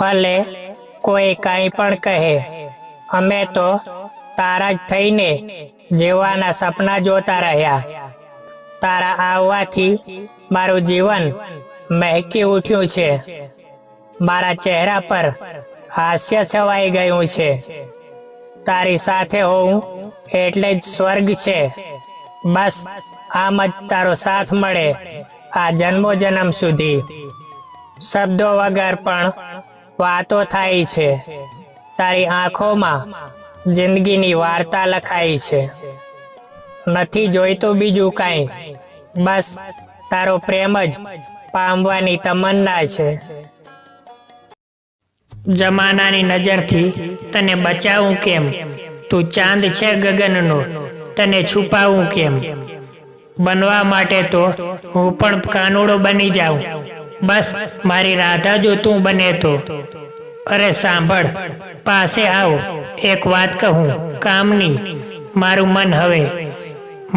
ભલે કોઈ કાંઈ પણ કહે, અમે તો તારા જ થઈને જીવવાના સપના જોતા રહ્યા. તારા આવવાથી મારું જીવન મહેકી ઉઠ્યું છે. મારા ચહેરા પર હાસ્ય છવાઈ ગયું છે. તારી સાથે હોવું એટલે જ સ્વર્ગ છે. બસ આમ જ તારો સાથ મળે આ જન્મો જન્મ સુધી. શબ્દો વગર પણ વાતો થાય છે. તારી આંખોમાં જિંદગીની વાર્તા લખાઈ છે. નથી જોઈતું બીજું કાંઈ, બસ તારો પ્રેમ જ પામવાની તમન્ના છે. જમાનાની નજરથી તને બચાવું કેમ? તું ચાંદ છે ગગનનો, તને છુપાવું કેમ? બનવા માટે તો હું પણ કાનુડો બની જાઉં, બસ મારી રાધા જો તું બને તો. અરે સાંભળ, પાસે આવ, એક વાત કહું કામની. મારું મન હવે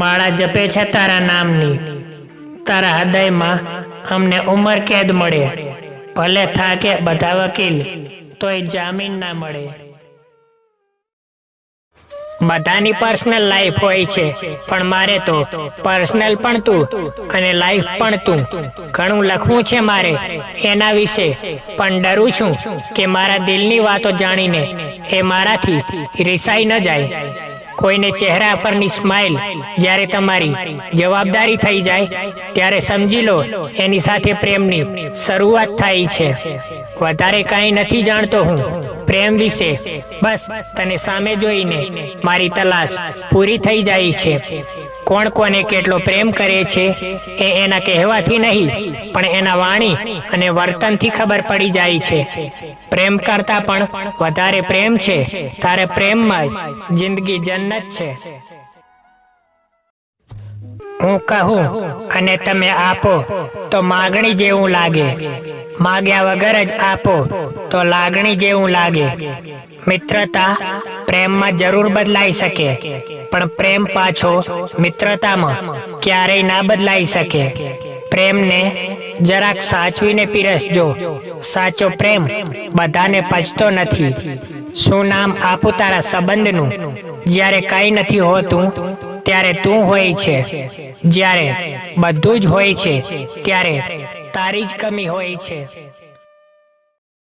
માળા જપે છે તારા નામની. તારા હૃદયમાં અમને ઉંમર કેદ મળે, ભલે થાકે બધા વકીલ તોય જામીન ના મળે. બધાની પર્સનલ લાઈફ હોય છે, પણ મારે તો પર્સનલ પણ તું અને લાઈફ પણ તું. ઘણું લખવું છે મારે એના વિશે, પણ ડરું છું કે મારા દિલની વાતો જાણીને એ મારાથી રિસાઈ ન જાય. કોઈને ચહેરા પરની સ્માઇલ જ્યારે તમારી જવાબદારી થઈ જાય ત્યારે સમજી લો એની સાથે પ્રેમની શરૂઆત થાય છે. વધારે કાંઈ નથી જાણતો હું પ્રેમ વિશે, બસ તને સામે જોઈને મારી તલાશ પૂરી થઈ જાય છે. કોણ કોને કેટલો પ્રેમ કરે છે એ એના કહેવાથી નહીં, પણ એના વાણી અને વર્તનથી ખબર પડી જાય છે. પ્રેમ કરતા પણ વધારે પ્રેમ છે તારે પ્રેમમાં જિંદગી જન્નત છે. હું કહું અને તમે આપો તો માગણી જેવું લાગે, માગ્યા વગર જ આપો તો લાગણી જેવું લાગે. મિત્રતા પ્રેમમાં જરૂર બદલાઈ શકે, પણ પ્રેમ પાછો મિત્રતામાં ક્યારેય ના બદલાઈ શકે. પ્રેમને જરાક સાચવીને પીરસજો. સાચો પ્રેમ બધાને પચતો નથી. શું નામ આપું તારા સંબંધનું? જ્યારે કાંઈ નથી હોતું ત્યારે તું હોય છે, જ્યારે બધું જ હોય છે ત્યારે તારી જ કમી હોય છે.